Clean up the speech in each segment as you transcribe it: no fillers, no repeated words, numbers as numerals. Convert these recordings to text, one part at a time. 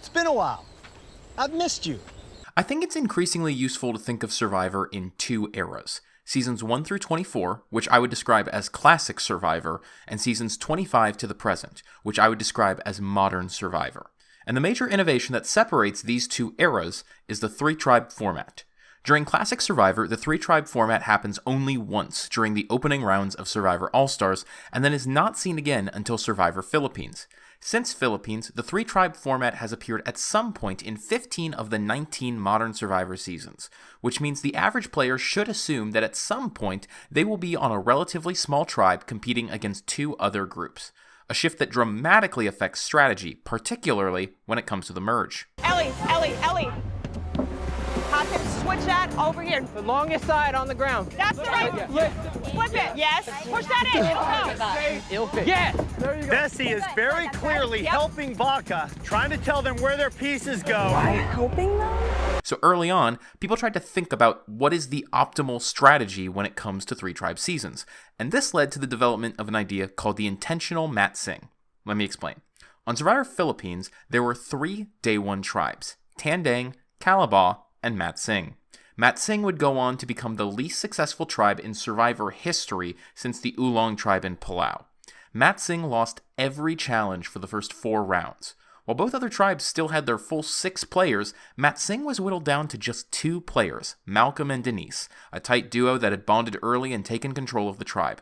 It's been a while. I've missed you. I think it's increasingly useful to think of Survivor in two eras. Seasons 1 through 24, which I would describe as classic Survivor, and seasons 25 to the present, which I would describe as modern Survivor. And the major innovation that separates these two eras is the three-tribe format. During classic Survivor, the three-tribe format happens only once during the opening rounds of Survivor All-Stars, and then is not seen again until Survivor Philippines. Since Philippines, the three-tribe format has appeared at some point in 15 of the 19 modern Survivor seasons, which means the average player should assume that at some point they will be on a relatively small tribe competing against two other groups. A shift that dramatically affects strategy, particularly when it comes to the merge. Ellie! Hopkins, switch that over here. The longest side on the ground. That's the right. Flip it. Yes. Push that in. It'll go. Yes. There you go. Bessie is very clearly helping Baca, trying to tell them where their pieces go. Are you helping them? So early on, people tried to think about what is the optimal strategy when it comes to three-tribe seasons, and this led to the development of an idea called the intentional mat-sing. Let me explain. On Survivor Philippines, there were three Day 1 tribes: Tandang, Calabaw, and Mat-Sing. Mat-Sing would go on to become the least successful tribe in Survivor history since the Oolong tribe in Palau. Mat-Sing lost every challenge for the first 4 rounds. While both other tribes still had their full 6 players, Mat-Sing was whittled down to just 2 players, Malcolm and Denise, a tight duo that had bonded early and taken control of the tribe.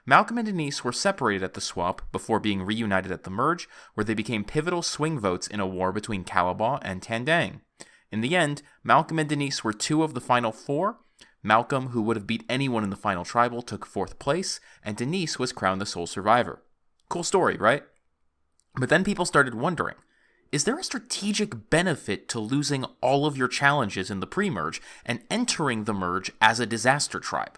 Malcolm and Denise were separated at the swap before being reunited at the merge, where they became pivotal swing votes in a war between Calabaw and Tandang. In the end, Malcolm and Denise were 2 of the final 4. Malcolm, who would have beat anyone in the final tribal, took 4th place, and Denise was crowned the sole survivor. Cool story, right? But then people started wondering, is there a strategic benefit to losing all of your challenges in the pre-merge and entering the merge as a disaster tribe?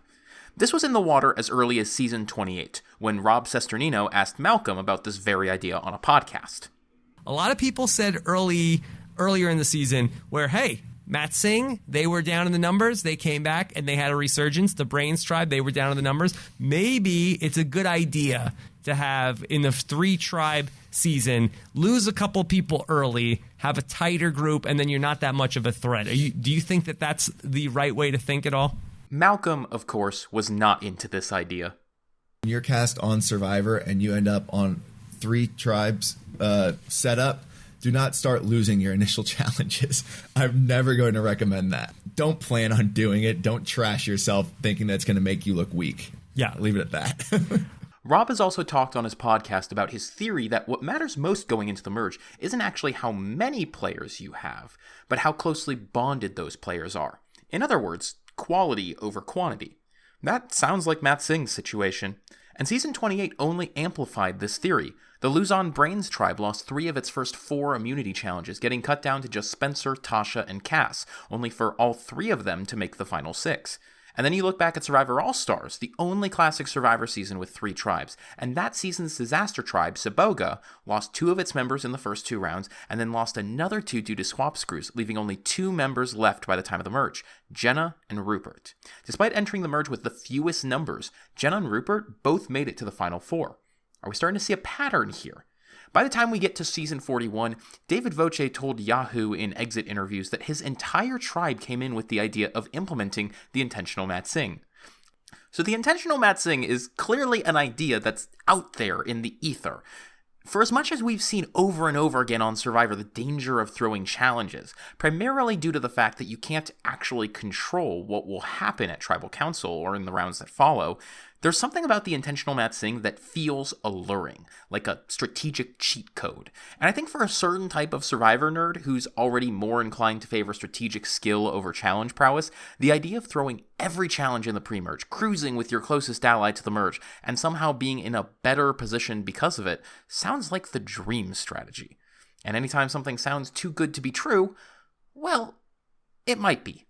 This was in the water as early as season 28, when Rob Cesternino asked Malcolm about this very idea on a podcast. A lot of people said earlier in the season where, hey, Mat-Sing, they were down in the numbers. They came back and they had a resurgence. The Brains tribe, they were down in the numbers. Maybe it's a good idea to have, in the 3-tribe season, lose a couple people early, have a tighter group, and then you're not that much of a threat. Do you think that that's the right way to think at all? Malcolm, of course, was not into this idea. When you're cast on Survivor and you end up on 3 tribes setup, do not start losing your initial challenges. I'm never going to recommend that. Don't plan on doing it. Don't trash yourself thinking that's going to make you look weak. Yeah. Leave it at that. Rob has also talked on his podcast about his theory that what matters most going into the merge isn't actually how many players you have, but how closely bonded those players are. In other words, quality over quantity. That sounds like Mat-Sing's situation. And Season 28 only amplified this theory. The Luzon Brains tribe lost 3 of its first 4 immunity challenges, getting cut down to just Spencer, Tasha, and Cass, only for all 3 of them to make the final 6. And then you look back at Survivor All-Stars, the only classic Survivor season with 3 tribes, and that season's disaster tribe, Saboga, lost 2 of its members in the first 2 rounds, and then lost another 2 due to swap screws, leaving only 2 members left by the time of the merge, Jenna and Rupert. Despite entering the merge with the fewest numbers, Jenna and Rupert both made it to the final 4. Are we starting to see a pattern here? By the time we get to season 41, David Voce told Yahoo in exit interviews that his entire tribe came in with the idea of implementing the intentional mat-sing. So the intentional mat-sing is clearly an idea that's out there in the ether. For as much as we've seen over and over again on Survivor the danger of throwing challenges, primarily due to the fact that you can't actually control what will happen at Tribal Council or in the rounds that follow, there's something about the intentional mat-sing that feels alluring, like a strategic cheat code. And I think for a certain type of Survivor nerd who's already more inclined to favor strategic skill over challenge prowess, the idea of throwing every challenge in the pre-merge, cruising with your closest ally to the merge, and somehow being in a better position because of it, sounds like the dream strategy. And anytime something sounds too good to be true, well, it might be.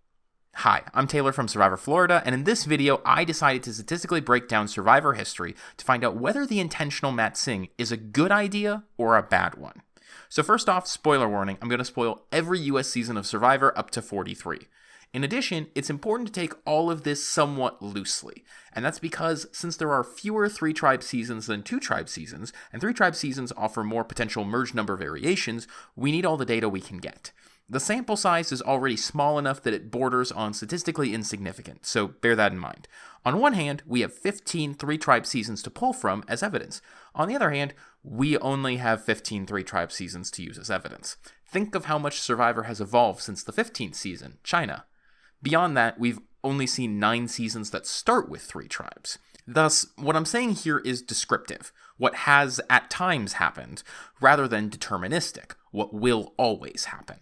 Hi, I'm Taylor from Survivor Florida, and in this video, I decided to statistically break down Survivor history to find out whether the intentional mat-sing is a good idea or a bad one. So first off, spoiler warning, I'm going to spoil every US season of Survivor up to 43. In addition, it's important to take all of this somewhat loosely, and that's because since there are fewer 3-tribe seasons than 2-tribe seasons, and 3-tribe seasons offer more potential merge number variations, we need all the data we can get. The sample size is already small enough that it borders on statistically insignificant, so bear that in mind. On one hand, we have 15 3-tribe seasons to pull from as evidence. On the other hand, we only have 15 3-tribe seasons to use as evidence. Think of how much Survivor has evolved since the 15th season, China. Beyond that, we've only seen 9 seasons that start with 3 tribes. Thus, what I'm saying here is descriptive, what has at times happened, rather than deterministic, what will always happen.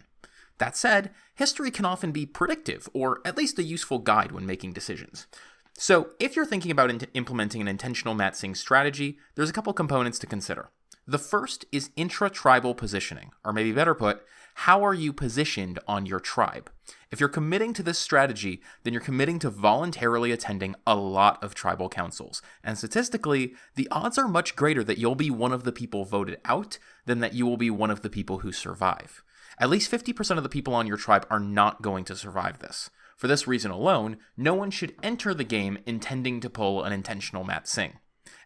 That said, history can often be predictive, or at least a useful guide when making decisions. So, if you're thinking about implementing an intentional matsing strategy, there's a couple components to consider. The first is intratribal positioning, or maybe better put, how are you positioned on your tribe? If you're committing to this strategy, then you're committing to voluntarily attending a lot of tribal councils, and statistically, the odds are much greater that you'll be one of the people voted out than that you will be one of the people who survive. At least 50% of the people on your tribe are not going to survive this. For this reason alone, no one should enter the game intending to pull an intentional matsing.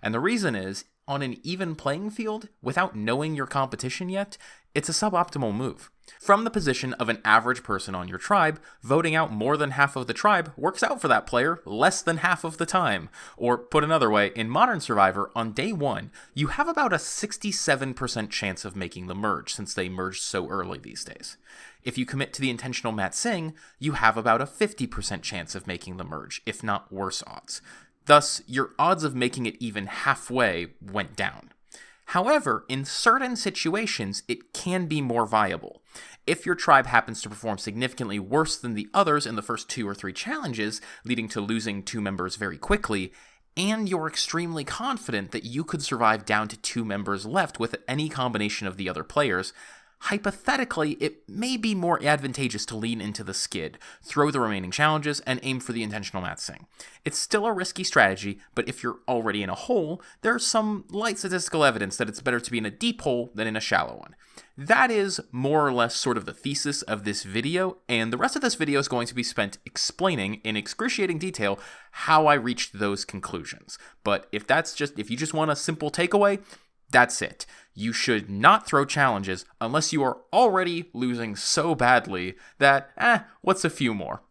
And the reason is, on an even playing field, without knowing your competition yet, it's a suboptimal move. From the position of an average person on your tribe, voting out more than half of the tribe works out for that player less than half of the time. Or put another way, in Modern Survivor, on day 1, you have about a 67% chance of making the merge, since they merge so early these days. If you commit to the intentional matsing, you have about a 50% chance of making the merge, if not worse odds. Thus, your odds of making it even halfway went down. However, in certain situations, it can be more viable. If your tribe happens to perform significantly worse than the others in the first 2 or 3 challenges, leading to losing 2 members very quickly, and you're extremely confident that you could survive down to 2 members left with any combination of the other players, hypothetically, it may be more advantageous to lean into the skid, throw the remaining challenges, and aim for the intentional matsing. It's still a risky strategy, but if you're already in a hole, there's some light statistical evidence that it's better to be in a deep hole than in a shallow one. That is more or less sort of the thesis of this video, and the rest of this video is going to be spent explaining in excruciating detail how I reached those conclusions. But if you just want a simple takeaway, that's it. You should not throw challenges unless you are already losing so badly that, what's a few more?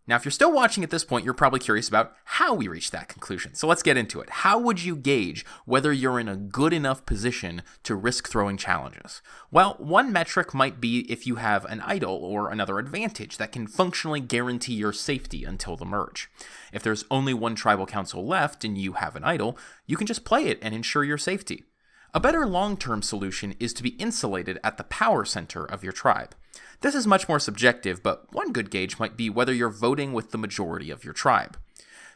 Now, if you're still watching at this point, you're probably curious about how we reached that conclusion. So let's get into it. How would you gauge whether you're in a good enough position to risk throwing challenges? Well, one metric might be if you have an idol or another advantage that can functionally guarantee your safety until the merge. If there's only one tribal council left and you have an idol, you can just play it and ensure your safety. A better long-term solution is to be insulated at the power center of your tribe. This is much more subjective, but one good gauge might be whether you're voting with the majority of your tribe.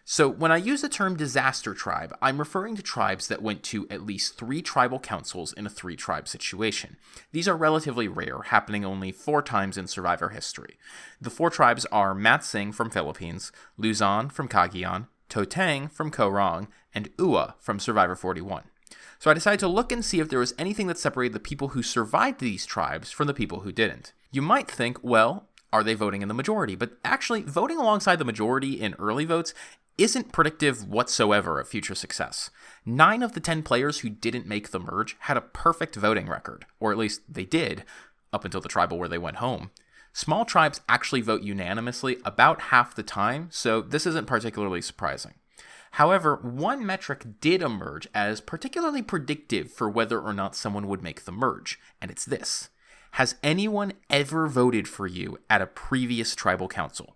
So when I use the term disaster tribe, I'm referring to tribes that went to at least 3 tribal councils in a 3-tribe situation. These are relatively rare, happening only 4 times in Survivor history. The 4 tribes are Matsing from Philippines, Luzon from Cagayan, Totang from Koh Rong, and Ua from Survivor 41. So I decided to look and see if there was anything that separated the people who survived these tribes from the people who didn't. You might think, well, are they voting in the majority? But actually, voting alongside the majority in early votes isn't predictive whatsoever of future success. 9 of the 10 players who didn't make the merge had a perfect voting record, or at least they did, up until the tribal where they went home. Small tribes actually vote unanimously about half the time, so this isn't particularly surprising. However, one metric did emerge as particularly predictive for whether or not someone would make the merge, and it's this. Has anyone ever voted for you at a previous tribal council?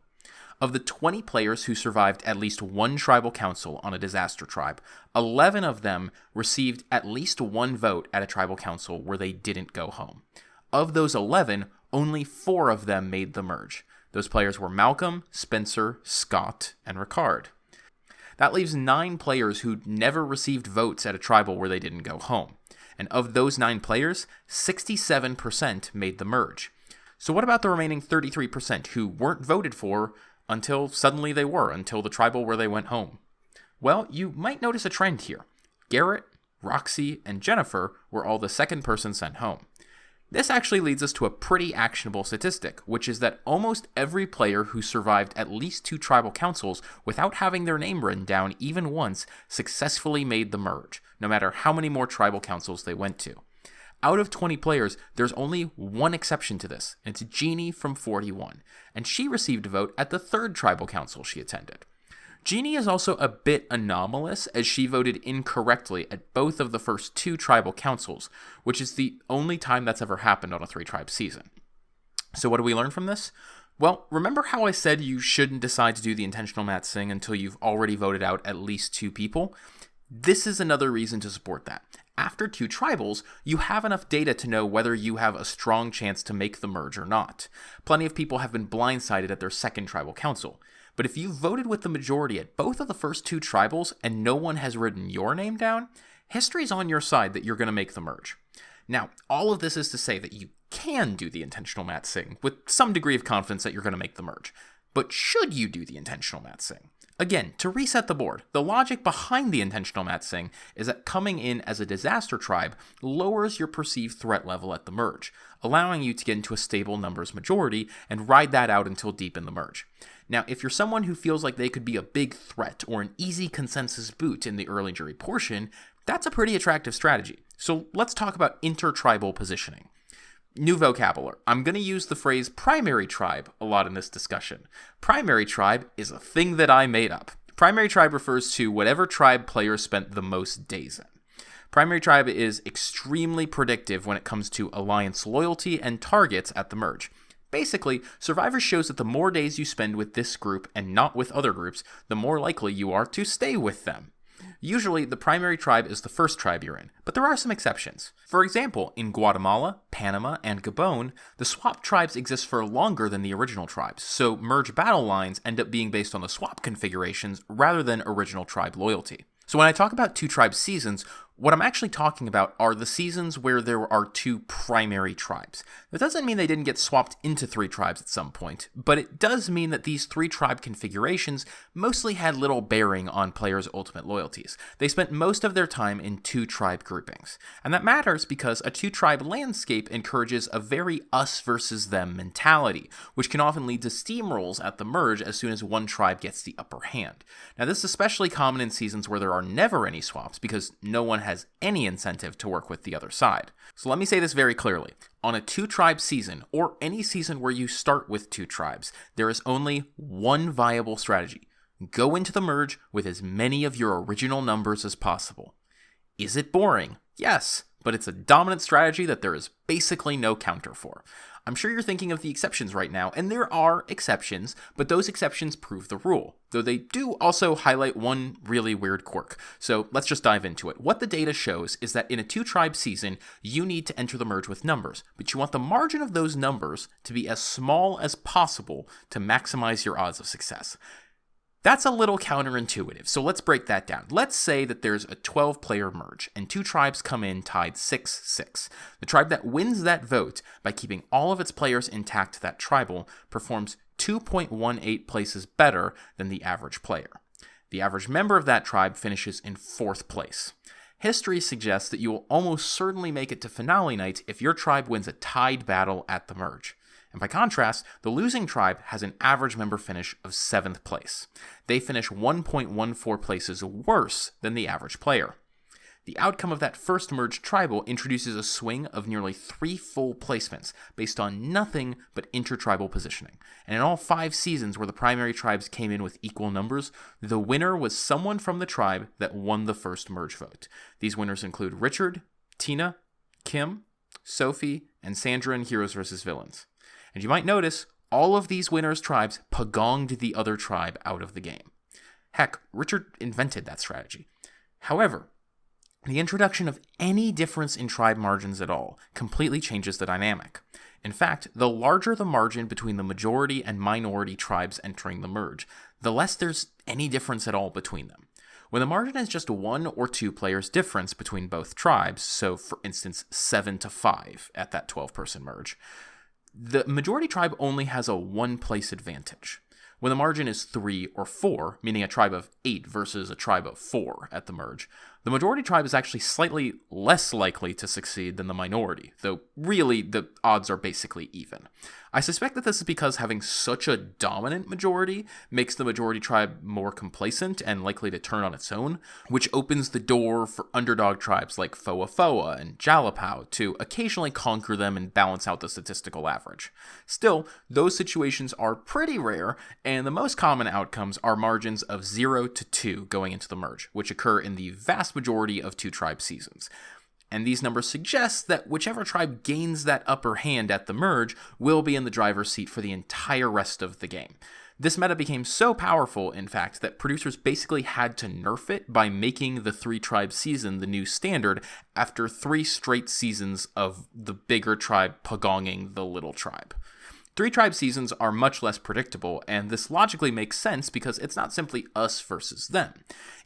Of the 20 players who survived at least one tribal council on a disaster tribe, 11 of them received at least 1 vote at a tribal council where they didn't go home. Of those 11, only 4 of them made the merge. Those players were Malcolm, Spencer, Scott, and Ricard. That leaves 9 players who never received votes at a tribal where they didn't go home. And of those 9 players, 67% made the merge. So what about the remaining 33% who weren't voted for until suddenly they were, until the tribal where they went home? Well, you might notice a trend here. Garrett, Roxy, and Jennifer were all the second person sent home. This actually leads us to a pretty actionable statistic, which is that almost every player who survived at least 2 tribal councils without having their name written down even once successfully made the merge, no matter how many more tribal councils they went to. Out of 20 players, there's only one exception to this, and it's Jeannie from 41, and she received a vote at the 3rd tribal council she attended. Jeannie is also a bit anomalous, as she voted incorrectly at both of the first 2 tribal councils, which is the only time that's ever happened on a 3-tribe season. So what do we learn from this? Well, remember how I said you shouldn't decide to do the intentional matsing until you've already voted out at least 2 people? This is another reason to support that. After 2 tribals, you have enough data to know whether you have a strong chance to make the merge or not. Plenty of people have been blindsided at their 2nd tribal council. But if you voted with the majority at both of the first 2 tribals and no one has written your name down, history's on your side that you're going to make the merge. Now, all of this is to say that you can do the intentional matsing with some degree of confidence that you're going to make the merge. But should you do the intentional matsing? Again, to reset the board, the logic behind the intentional matsing is that coming in as a disaster tribe lowers your perceived threat level at the merge, allowing you to get into a stable numbers majority and ride that out until deep in the merge. Now, if you're someone who feels like they could be a big threat or an easy consensus boot in the early jury portion, that's a pretty attractive strategy. So let's talk about intertribal positioning. New vocabulary. I'm going to use the phrase primary tribe a lot in this discussion. Primary tribe is a thing that I made up. Primary tribe refers to whatever tribe players spent the most days in. Primary tribe is extremely predictive when it comes to alliance loyalty and targets at the merge. Basically, Survivor shows that the more days you spend with this group and not with other groups, the more likely you are to stay with them. Usually, the primary tribe is the first tribe you're in, but there are some exceptions. For example, in Guatemala, Panama, and Gabon, the swap tribes exist for longer than the original tribes, so merge battle lines end up being based on the swap configurations rather than original tribe loyalty. So when I talk about 2-tribe seasons, what I'm actually talking about are the seasons where there are 2 primary tribes. That doesn't mean they didn't get swapped into 3 tribes at some point, but it does mean that these 3-tribe configurations mostly had little bearing on players' ultimate loyalties. They spent most of their time in 2-tribe groupings. And that matters because a 2-tribe landscape encourages a very us versus them mentality, which can often lead to steamrolls at the merge as soon as one tribe gets the upper hand. Now, this is especially common in seasons where there are never any swaps because no one has any incentive to work with the other side. So let me say this very clearly. On a 2-tribe season, or any season where you start with 2 tribes, there is only one viable strategy. Go into the merge with as many of your original numbers as possible. Is it boring? Yes, but it's a dominant strategy that there is basically no counter for. I'm sure you're thinking of the exceptions right now, and there are exceptions, but those exceptions prove the rule, though they do also highlight one really weird quirk. So let's just dive into it. What the data shows is that in a 2-tribe season, you need to enter the merge with numbers, but you want the margin of those numbers to be as small as possible to maximize your odds of success. That's a little counterintuitive, so let's break that down. Let's say that there's a 12-player merge, and 2 tribes come in tied 6-6. The tribe that wins that vote, by keeping all of its players intact to that tribal, performs 2.18 places better than the average player. The average member of that tribe finishes in 4th place. History suggests that you will almost certainly make it to finale night if your tribe wins a tied battle at the merge. And by contrast, the losing tribe has an average member finish of 7th place. They finish 1.14 places worse than the average player. The outcome of that first merged tribal introduces a swing of nearly 3 full placements based on nothing but intertribal positioning. And in all 5 seasons where the primary tribes came in with equal numbers, the winner was someone from the tribe that won the first merge vote. These winners include Richard, Tina, Kim, Sophie, and Sandra in Heroes vs. Villains. And you might notice, all of these winners' tribes pagonged the other tribe out of the game. Heck, Richard invented that strategy. However, the introduction of any difference in tribe margins at all completely changes the dynamic. In fact, the larger the margin between the majority and minority tribes entering the merge, the less there's any difference at all between them. When the margin is just 1 or 2 players difference between both tribes, so for instance 7-5 at that 12-person merge, the majority tribe only has a 1-place advantage. When the margin is 3 or 4, meaning a tribe of 8 versus a tribe of 4 at the merge, The majority tribe is actually slightly less likely to succeed than the minority, though really the odds are basically even. I suspect that this is because having such a dominant majority makes the majority tribe more complacent and likely to turn on its own, which opens the door for underdog tribes like Foa and Jalapao to occasionally conquer them and balance out the statistical average. Still, those situations are pretty rare, and the most common outcomes are margins of 0 to 2 going into the merge, which occur in the vast majority of two-tribe seasons. And these numbers suggest that whichever tribe gains that upper hand at the merge will be in the driver's seat for the entire rest of the game. This meta became so powerful, in fact, that producers basically had to nerf it by making the 3-tribe season the new standard after 3 straight seasons of the bigger tribe pagonging the little tribe. 3-tribe seasons are much less predictable, and this logically makes sense because it's not simply us versus them.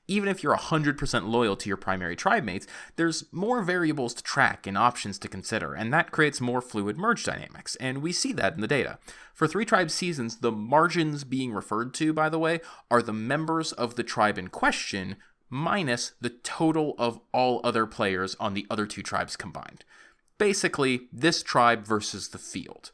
Even if you're 100% loyal to your primary tribe mates, there's more variables to track and options to consider, and that creates more fluid merge dynamics, and we see that in the data. For 3-tribe seasons, the margins being referred to, by the way, are the members of the tribe in question minus the total of all other players on the other 2 tribes combined. Basically, this tribe versus the field.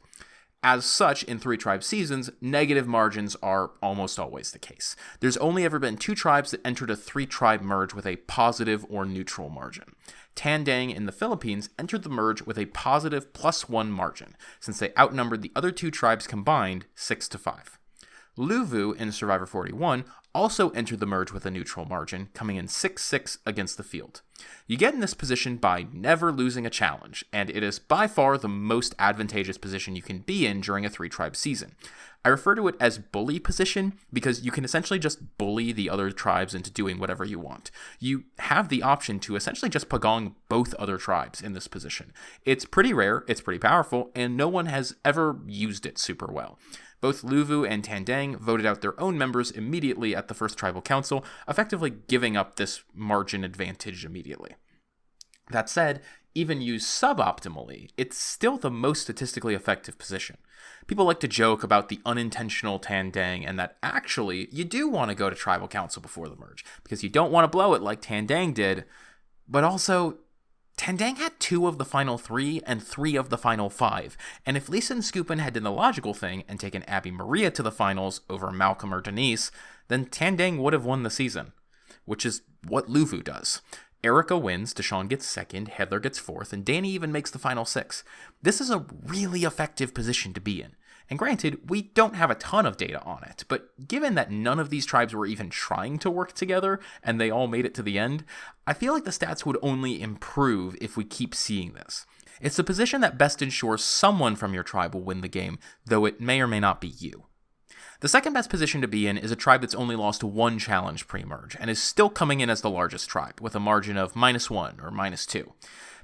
As such, in 3-tribe seasons, negative margins are almost always the case. There's only ever been 2 tribes that entered a 3-tribe merge with a positive or neutral margin. Tandang in the Philippines entered the merge with a positive +1 margin, since they outnumbered the other 2 tribes combined 6-5. Luvu in Survivor 41 also entered the merge with a neutral margin, coming in 6-6 against the field. You get in this position by never losing a challenge, and it is by far the most advantageous position you can be in during a 3-tribe season. I refer to it as bully position because you can essentially just bully the other tribes into doing whatever you want. You have the option to essentially just pagong both other tribes in this position. It's pretty rare, it's pretty powerful, and no one has ever used it super well. Both Luvu and Tandang voted out their own members immediately at the first tribal council, effectively giving up this margin advantage immediately. That said, even used suboptimally, it's still the most statistically effective position. People like to joke about the unintentional Tandang and that actually you do want to go to tribal council before the merge, because you don't want to blow it like Tandang did, but also Tandang had 2 of the final 3 and 3 of the final 5, and if Lisa and Skupin had done the logical thing and taken Abby Maria to the finals over Malcolm or Denise, then Tandang would have won the season, which is what Luvu does. Erica wins, Deshawn gets 2nd, Heather gets 4th, and Danny even makes the final 6. This is a really effective position to be in. And granted, we don't have a ton of data on it, but given that none of these tribes were even trying to work together, and they all made it to the end, I feel like the stats would only improve if we keep seeing this. It's the position that best ensures someone from your tribe will win the game, though it may or may not be you. The second best position to be in is a tribe that's only lost 1 challenge pre-merge, and is still coming in as the largest tribe, with a margin of -1 or -2.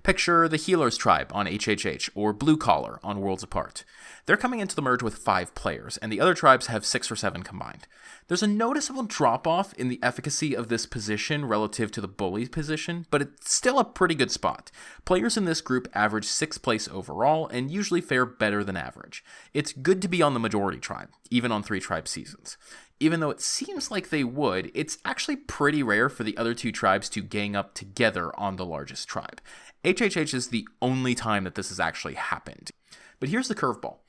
Picture the Healers tribe on HHH, or Blue Collar on Worlds Apart. They're coming into the merge with 5 players, and the other tribes have 6 or 7 combined. There's a noticeable drop-off in the efficacy of this position relative to the bully position, but it's still a pretty good spot. Players in this group average 6th place overall, and usually fare better than average. It's good to be on the majority tribe, even on 3-tribe seasons. Even though it seems like they would, it's actually pretty rare for the other 2 tribes to gang up together on the largest tribe. HHH is the only time that this has actually happened. But here's the curveball.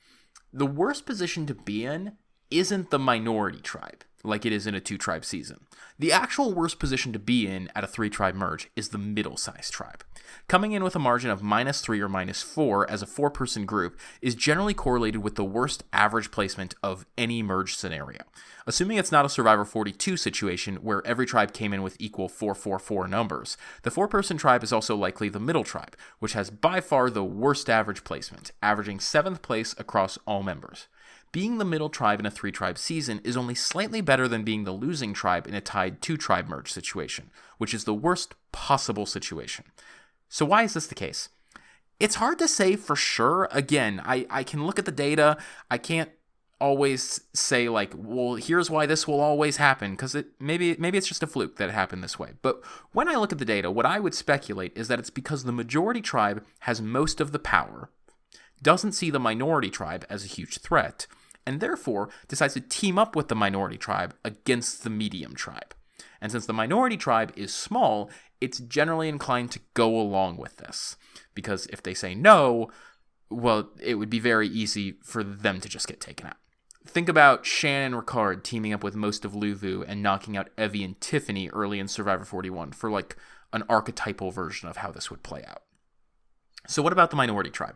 The worst position to be in isn't the minority tribe, like it is in a 2-tribe season. The actual worst position to be in at a 3-tribe merge is the middle-sized tribe. Coming in with a margin of -3 or -4 as a 4-person group is generally correlated with the worst average placement of any merge scenario. Assuming it's not a Survivor 42 situation where every tribe came in with equal 4-4-4 numbers, the 4-person tribe is also likely the middle tribe, which has by far the worst average placement, averaging 7th place across all members. Being the middle tribe in a 3-tribe season is only slightly better than being the losing tribe in a tied 2-tribe merge situation, which is the worst possible situation. So why is this the case? It's hard to say for sure. Again, I can look at the data. I can't always say like, well, here's why this will always happen, because maybe it's just a fluke that it happened this way. But when I look at the data, what I would speculate is that it's because the majority tribe has most of the power, doesn't see the minority tribe as a huge threat, and therefore decides to team up with the minority tribe against the medium tribe. And since the minority tribe is small, it's generally inclined to go along with this. Because if they say no, well, it would be very easy for them to just get taken out. Think about Shannon and Ricard teaming up with most of Luvu and knocking out Evie and Tiffany early in Survivor 41 for like an archetypal version of how this would play out. So what about the minority tribe?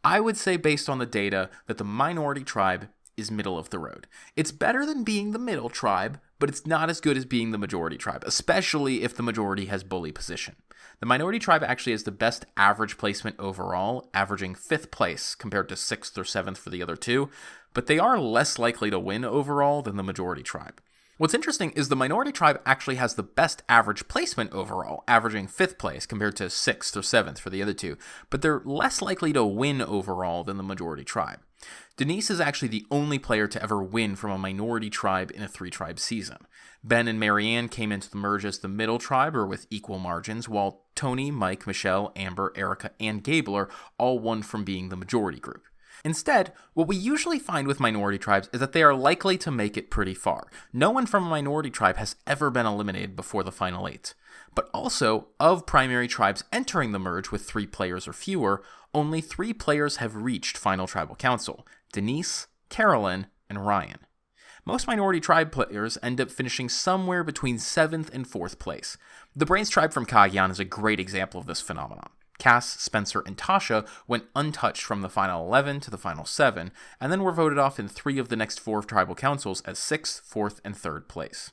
I would say based on the data that the minority tribe is middle of the road. It's better than being the middle tribe, but it's not as good as being the majority tribe, especially if the majority has bully position. The minority tribe actually has the best average placement overall, averaging 5th place compared to 6th or 7th for the other two, but they are less likely to win overall than the majority tribe. What's interesting is the minority tribe actually has the best average placement overall, averaging 5th place compared to 6th or 7th for the other two, but they're less likely to win overall than the majority tribe. Denise is actually the only player to ever win from a minority tribe in a 3-tribe season. Ben and Marianne came into the merge as the middle tribe or with equal margins, while Tony, Mike, Michelle, Amber, Erica, and Gabler all won from being the majority group. Instead, what we usually find with minority tribes is that they are likely to make it pretty far. No one from a minority tribe has ever been eliminated before the final 8. But also, of primary tribes entering the merge with 3 players or fewer, only 3 players have reached Final Tribal Council: Denise, Carolyn, and Ryan. Most minority tribe players end up finishing somewhere between 7th and 4th place. The Brains tribe from Cagayan is a great example of this phenomenon. Cass, Spencer, and Tasha went untouched from the final 11 to the final 7, and then were voted off in 3 of the next 4 tribal councils as 6th, 4th, and 3rd place.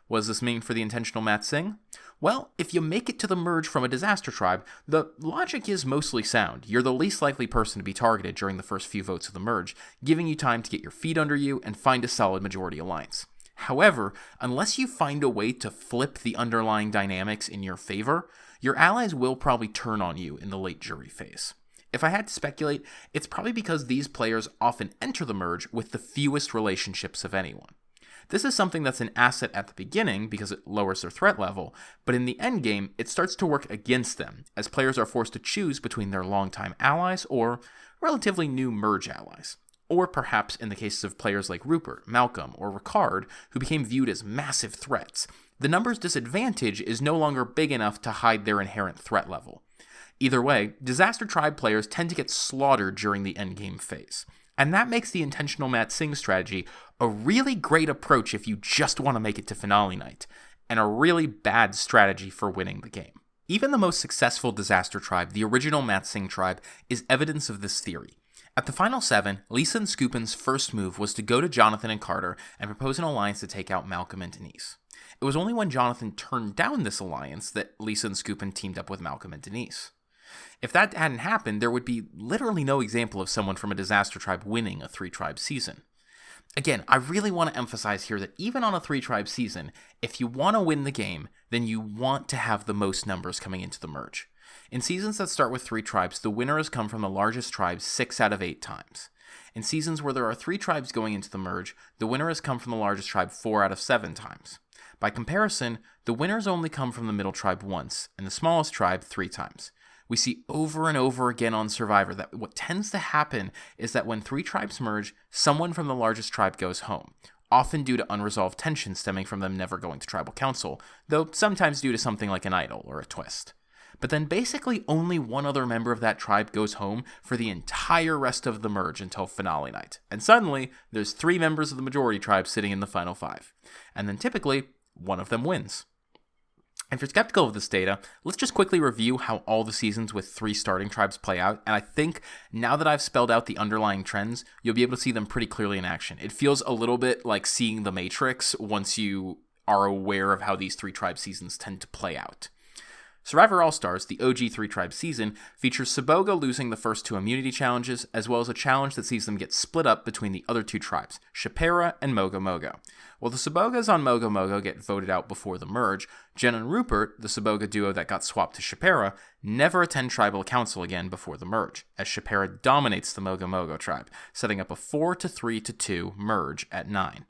What does this mean for the intentional Mat Singh? Well, if you make it to the merge from a disaster tribe, the logic is mostly sound. You're the least likely person to be targeted during the first few votes of the merge, giving you time to get your feet under you and find a solid majority alliance. However, unless you find a way to flip the underlying dynamics in your favor, your allies will probably turn on you in the late jury phase. If I had to speculate, it's probably because these players often enter the merge with the fewest relationships of anyone. This is something that's an asset at the beginning because it lowers their threat level, but in the endgame, it starts to work against them, as players are forced to choose between their longtime allies or relatively new merge allies. Or perhaps in the cases of players like Rupert, Malcolm, or Ricard, who became viewed as massive threats, the numbers disadvantage is no longer big enough to hide their inherent threat level. Either way, disaster tribe players tend to get slaughtered during the endgame phase. And that makes the intentional Mat Singh strategy a really great approach if you just want to make it to finale night, and a really bad strategy for winning the game. Even the most successful disaster tribe, the original Mat Singh tribe, is evidence of this theory. At the final 7, Lisa and Skupin's first move was to go to Jonathan and Carter and propose an alliance to take out Malcolm and Denise. It was only when Jonathan turned down this alliance that Lisa and Skupin teamed up with Malcolm and Denise. If that hadn't happened, there would be literally no example of someone from a disaster tribe winning a 3-tribe season. Again, I really want to emphasize here that even on a 3-tribe season, if you want to win the game, then you want to have the most numbers coming into the merge. In seasons that start with 3 tribes, the winner has come from the largest tribe 6 out of 8 times. In seasons where there are 3 tribes going into the merge, the winner has come from the largest tribe 4 out of 7 times. By comparison, the winners only come from the middle tribe once, and the smallest tribe 3 times. We see over and over again on Survivor that what tends to happen is that when 3 tribes merge, someone from the largest tribe goes home, often due to unresolved tension stemming from them never going to tribal council, though sometimes due to something like an idol or a twist. But then basically only one other member of that tribe goes home for the entire rest of the merge until finale night. And suddenly, there's 3 members of the majority tribe sitting in the final 5. And then typically, one of them wins. If you're skeptical of this data, let's just quickly review how all the seasons with 3 starting tribes play out, and I think now that I've spelled out the underlying trends, you'll be able to see them pretty clearly in action. It feels a little bit like seeing the Matrix once you are aware of how these 3-tribe seasons tend to play out. Survivor All-Stars, the OG 3-tribe season, features Saboga losing the first 2 immunity challenges, as well as a challenge that sees them get split up between the other 2 tribes, Shapera and Mogo Mogo. While the Sabogas on Mogo Mogo get voted out before the merge, Jen and Rupert, the Saboga duo that got swapped to Shapera, never attend tribal council again before the merge, as Shapera dominates the Mogo Mogo tribe, setting up a 4-3-2 merge at 9.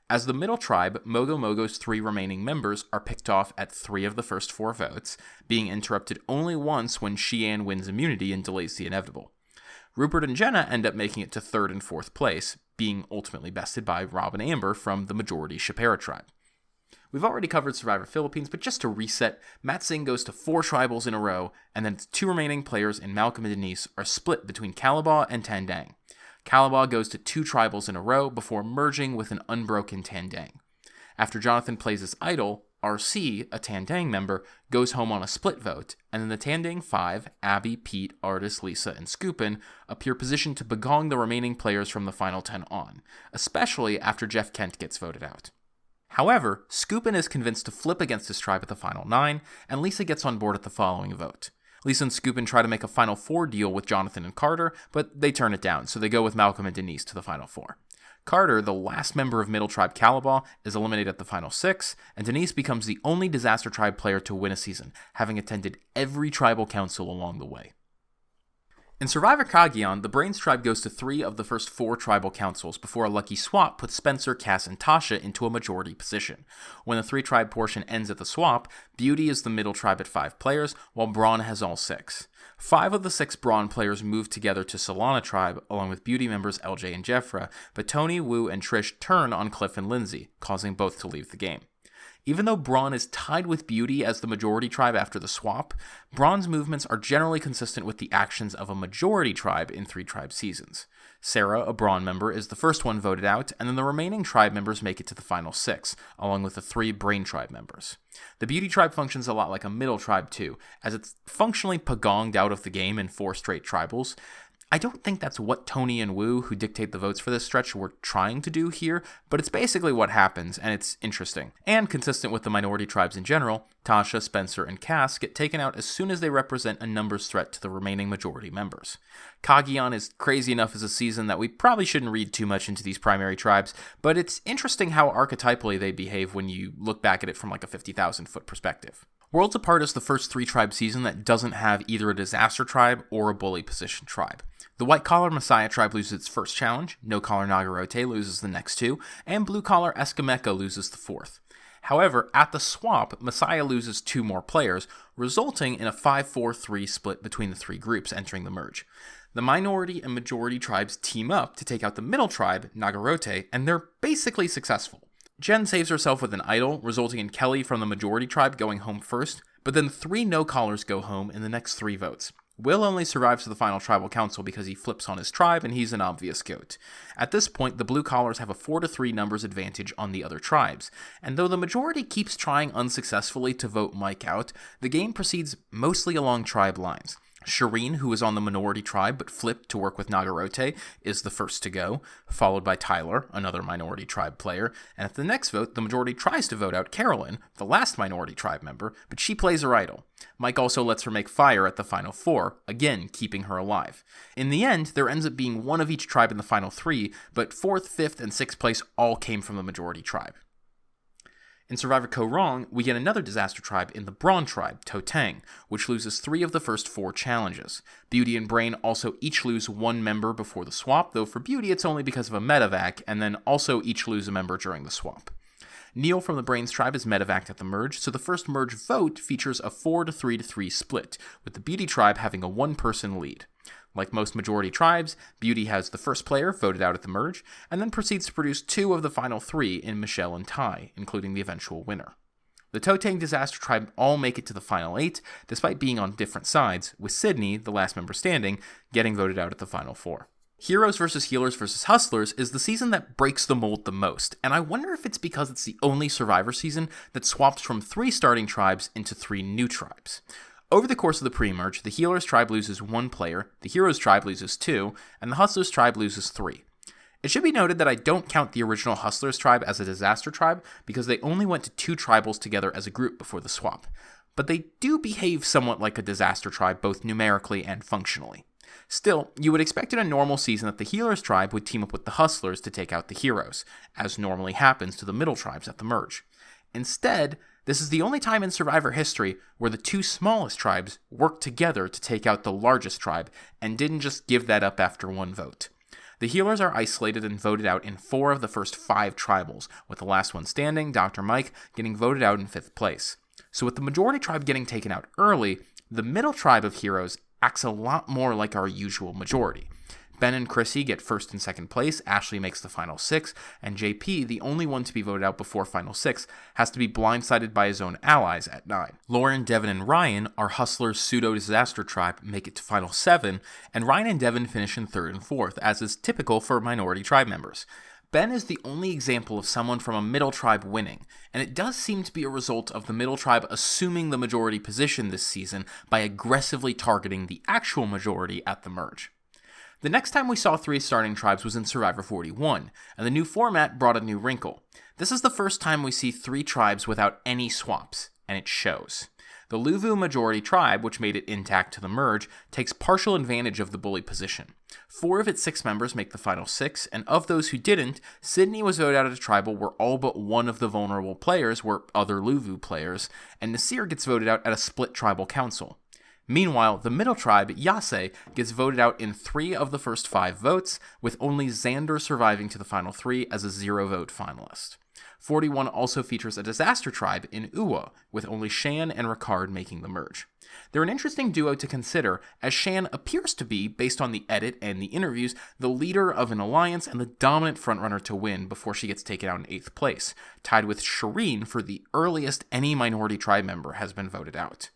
As the middle tribe, Mogo Mogo's 3 remaining members are picked off at 3 of the first 4 votes, being interrupted only once when Xian wins immunity and delays the inevitable. Rupert and Jenna end up making it to 3rd and 4th place, being ultimately bested by Rob and Amber from the majority Shapera tribe. We've already covered Survivor Philippines, but just to reset, Matt Singh goes to 4 tribals in a row, and then its 2 remaining players in Malcolm and Denise are split between Calabaw and Tandang. Calabaw goes to 2 tribals in a row before merging with an unbroken Tandang. After Jonathan plays his idol, RC, a Tandang member, goes home on a split vote, and then the Tandang 5, Abby, Pete, Artis, Lisa, and Scoopin, appear positioned to begong the remaining players from the final 10 on, especially after Jeff Kent gets voted out. However, Scoopin is convinced to flip against his tribe at the final 9, and Lisa gets on board at the following vote. Lisa and Scoopin try to make a final 4 deal with Jonathan and Carter, but they turn it down, so they go with Malcolm and Denise to the final 4. Carter, the last member of Middle Tribe Calabaw, is eliminated at the final 6, and Denise becomes the only Disaster Tribe player to win a season, having attended every tribal council along the way. In Survivor Cagayan, the Brains tribe goes to 3 of the first 4 tribal councils before a lucky swap puts Spencer, Cass, and Tasha into a majority position. When the 3-tribe portion ends at the swap, Beauty is the middle tribe at 5 players, while Braun has all 6. 5 of the 6 Braun players move together to Solana tribe, along with Beauty members LJ and Jeffra, but Tony, Wu, and Trish turn on Cliff and Lindsay, causing both to leave the game. Even though Braun is tied with Beauty as the majority tribe after the swap, Braun's movements are generally consistent with the actions of a majority tribe in 3-tribe seasons. Sarah, a Braun member, is the first one voted out, and then the remaining tribe members make it to the final 6, along with the 3 Brain tribe members. The Beauty tribe functions a lot like a middle tribe too, as it's functionally pagonged out of the game in 4 straight tribals. I don't think that's what Tony and Wu, who dictate the votes for this stretch, were trying to do here, but it's basically what happens, and it's interesting. And consistent with the minority tribes in general, Tasha, Spencer, and Cass get taken out as soon as they represent a numbers threat to the remaining majority members. Cagayan is crazy enough as a season that we probably shouldn't read too much into these primary tribes, but it's interesting how archetypally they behave when you look back at it from like a 50,000-foot perspective. Worlds Apart is the first 3-tribe season that doesn't have either a disaster tribe or a bully position tribe. The White Collar Messiah tribe loses its first challenge, No Collar Nagarote loses the next 2, and Blue Collar Escameca loses the 4th. However, at the swap, Messiah loses 2 more players, resulting in a 5-4-3 split between the 3 groups entering the merge. The minority and majority tribes team up to take out the middle tribe, Nagarote, and they're basically successful. Jen saves herself with an idol, resulting in Kelly from the majority tribe going home first, but then 3 no-callers go home in the next 3 votes. Will only survives to the final tribal council because he flips on his tribe and he's an obvious goat. At this point, the blue collars have a 4-3 numbers advantage on the other tribes, and though the majority keeps trying unsuccessfully to vote Mike out, the game proceeds mostly along tribe lines. Shireen, who is on the minority tribe but flipped to work with Nagarote, is the first to go, followed by Tyler, another minority tribe player, and at the next vote, the majority tries to vote out Carolyn, the last minority tribe member, but she plays her idol. Mike also lets her make fire at the final 4, again keeping her alive. In the end, there ends up being 1 of each tribe in the final 3, but 4th, 5th, and 6th place all came from the majority tribe. In Survivor Co. Wrong, we get another disaster tribe in the Brawn tribe, Totang, which loses 3 of the first 4 challenges. Beauty and Brain also each lose 1 member before the swap, though for Beauty it's only because of a medevac, and then also each lose a member during the swap. Neil from the Brains tribe is medevaced at the merge, so the first merge vote features a 4-3-3 split, with the Beauty tribe having a 1-person lead. Like most majority tribes, Beauty has the first player voted out at the merge, and then proceeds to produce 2 of the final 3 in Michelle and Ty, including the eventual winner. The Totang Disaster Tribe all make it to the final 8, despite being on different sides, with Sydney, the last member standing, getting voted out at the final 4. Heroes vs. Healers vs. Hustlers is the season that breaks the mold the most, and I wonder if it's because it's the only Survivor season that swaps from 3 starting tribes into 3 new tribes. Over the course of the pre-merge, the Healers tribe loses 1 player, the Heroes tribe loses 2, and the Hustlers tribe loses 3. It should be noted that I don't count the original Hustlers tribe as a disaster tribe because they only went to 2 tribals together as a group before the swap, but they do behave somewhat like a disaster tribe both numerically and functionally. Still, you would expect in a normal season that the Healers tribe would team up with the Hustlers to take out the Heroes, as normally happens to the middle tribes at the merge. Instead, this is the only time in Survivor history where the 2 smallest tribes worked together to take out the largest tribe and didn't just give that up after 1 vote. The Healers are isolated and voted out in 4 of the first 5 tribals, with the last one standing, Dr. Mike, getting voted out in 5th place. So with the majority tribe getting taken out early, the middle tribe of Heroes acts a lot more like our usual majority. Ben and Chrissy get first and second place, Ashley makes the final 6, and JP, the only one to be voted out before final 6, has to be blindsided by his own allies at 9. Lauren, Devin, and Ryan, our Hustlers pseudo-disaster tribe, make it to final 7, and Ryan and Devin finish in 3rd and 4th, as is typical for minority tribe members. Ben is the only example of someone from a middle tribe winning, and it does seem to be a result of the middle tribe assuming the majority position this season by aggressively targeting the actual majority at the merge. The next time we saw 3 starting tribes was in Survivor 41, and the new format brought a new wrinkle. This is the first time we see 3 tribes without any swaps, and it shows. The Luvu majority tribe, which made it intact to the merge, takes partial advantage of the bully position. 4 of its 6 members make the final 6, and of those who didn't, Sydney was voted out of a tribal where all but one of the vulnerable players were other Luvu players, and Nasir gets voted out at a split tribal council. Meanwhile, the middle tribe, Yase, gets voted out in 3 of the first 5 votes, with only Xander surviving to the final 3 as a 0-vote finalist. 41 also features a disaster tribe in Uwa, with only Shan and Ricard making the merge. They're an interesting duo to consider, as Shan appears to be, based on the edit and the interviews, the leader of an alliance and the dominant frontrunner to win before she gets taken out in 8th place, tied with Shireen for the earliest any minority tribe member has been voted out.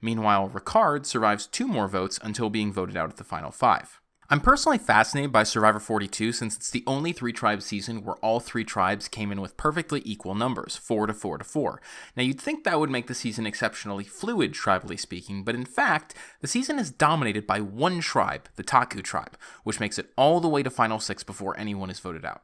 Meanwhile, Ricard survives 2 more votes until being voted out at the final 5. I'm personally fascinated by Survivor 42 since it's the only 3-tribe season where all 3 tribes came in with perfectly equal numbers, 4 to 4 to 4. Now you'd think that would make the season exceptionally fluid, tribally speaking, but in fact, the season is dominated by 1 tribe, the Taku tribe, which makes it all the way to final 6 before anyone is voted out.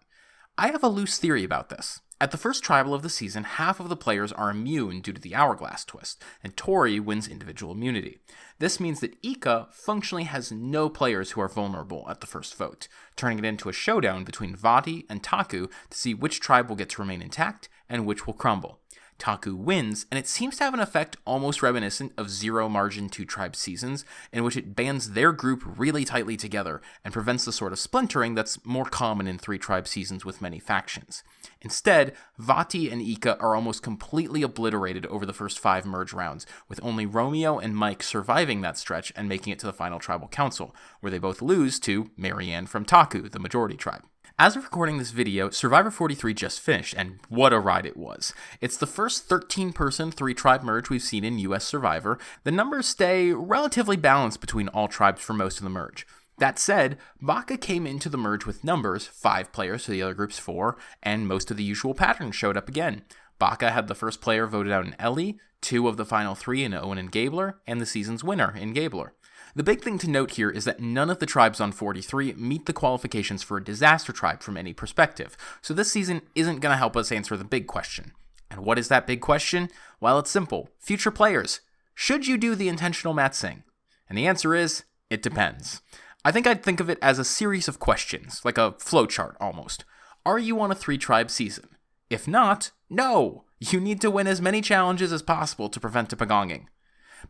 I have a loose theory about this. At the first tribal of the season, half of the players are immune due to the hourglass twist, and Tori wins individual immunity. This means that Ika functionally has no players who are vulnerable at the first vote, turning it into a showdown between Vati and Taku to see which tribe will get to remain intact and which will crumble. Taku wins, and it seems to have an effect almost reminiscent of zero-margin 2-tribe seasons, in which it bands their group really tightly together and prevents the sort of splintering that's more common in 3-tribe seasons with many factions. Instead, Vati and Ika are almost completely obliterated over the first 5 merge rounds, with only Romeo and Mike surviving that stretch and making it to the final tribal council, where they both lose to Marianne from Taku, the majority tribe. As of recording this video, Survivor 43 just finished, and what a ride it was. It's the first 13-person 3-tribe merge we've seen in US Survivor. The numbers stay relatively balanced between all tribes for most of the merge. That said, Baka came into the merge with numbers, 5 players to the other group's 4, and most of the usual patterns showed up again. Baka had the first player voted out in Ellie, 2 of the final 3 in Owen and Gabler, and the season's winner in Gabler. The big thing to note here is that none of the tribes on 43 meet the qualifications for a disaster tribe from any perspective, so this season isn't going to help us answer the big question. And what is that big question? Well, it's simple. Future players, should you do the intentional matsing? And the answer is, it depends. I think I'd think of it as a series of questions, like a flowchart almost. Are you on a 3-tribe season? If not, no! You need to win as many challenges as possible to prevent a pagonging.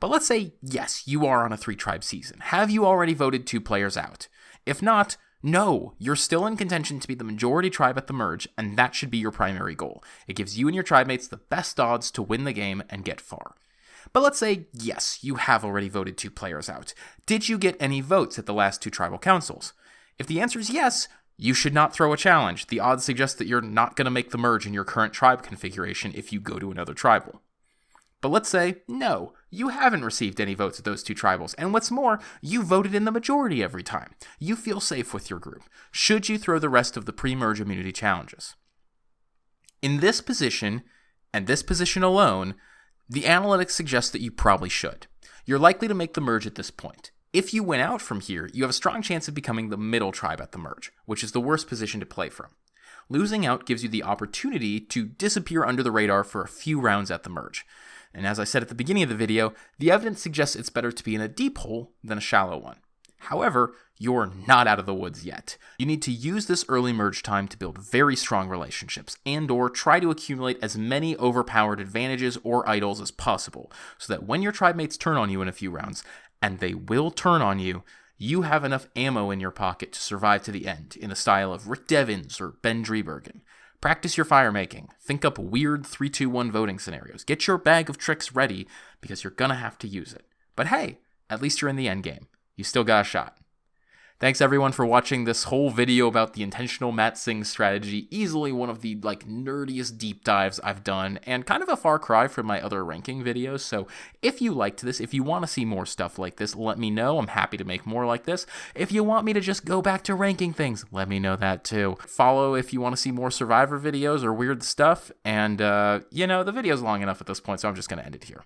But let's say, yes, you are on a 3-tribe season. Have you already voted 2 players out? If not, no, you're still in contention to be the majority tribe at the merge, and that should be your primary goal. It gives you and your tribe mates the best odds to win the game and get far. But let's say, yes, you have already voted 2 players out. Did you get any votes at the last 2 tribal councils? If the answer is yes, you should not throw a challenge. The odds suggest that you're not going to make the merge in your current tribe configuration if you go to another tribal. But let's say, no, you haven't received any votes at those 2 tribals, and what's more, you voted in the majority every time. You feel safe with your group. Should you throw the rest of the pre-merge immunity challenges? In this position, and this position alone, the analytics suggest that you probably should. You're likely to make the merge at this point. If you win out from here, you have a strong chance of becoming the middle tribe at the merge, which is the worst position to play from. Losing out gives you the opportunity to disappear under the radar for a few rounds at the merge. And as I said at the beginning of the video, the evidence suggests it's better to be in a deep hole than a shallow one. However, you're not out of the woods yet. You need to use this early merge time to build very strong relationships and/or try to accumulate as many overpowered advantages or idols as possible, so that when your tribe mates turn on you in a few rounds, and they will turn on you, you have enough ammo in your pocket to survive to the end, in the style of Rick Devens or Ben Driebergen. Practice your fire making. Think up weird 3-2-1 voting scenarios. Get your bag of tricks ready, because you're gonna have to use it. But hey, at least you're in the end game. You still got a shot. Thanks everyone for watching this whole video about the intentional Matt Singh strategy. Easily one of the nerdiest deep dives I've done, and kind of a far cry from my other ranking videos. So if you liked this, if you want to see more stuff like this, let me know. I'm happy to make more like this. If you want me to just go back to ranking things, let me know that too. Follow if you want to see more Survivor videos or weird stuff. And the video's long enough at this point, so I'm just going to end it here.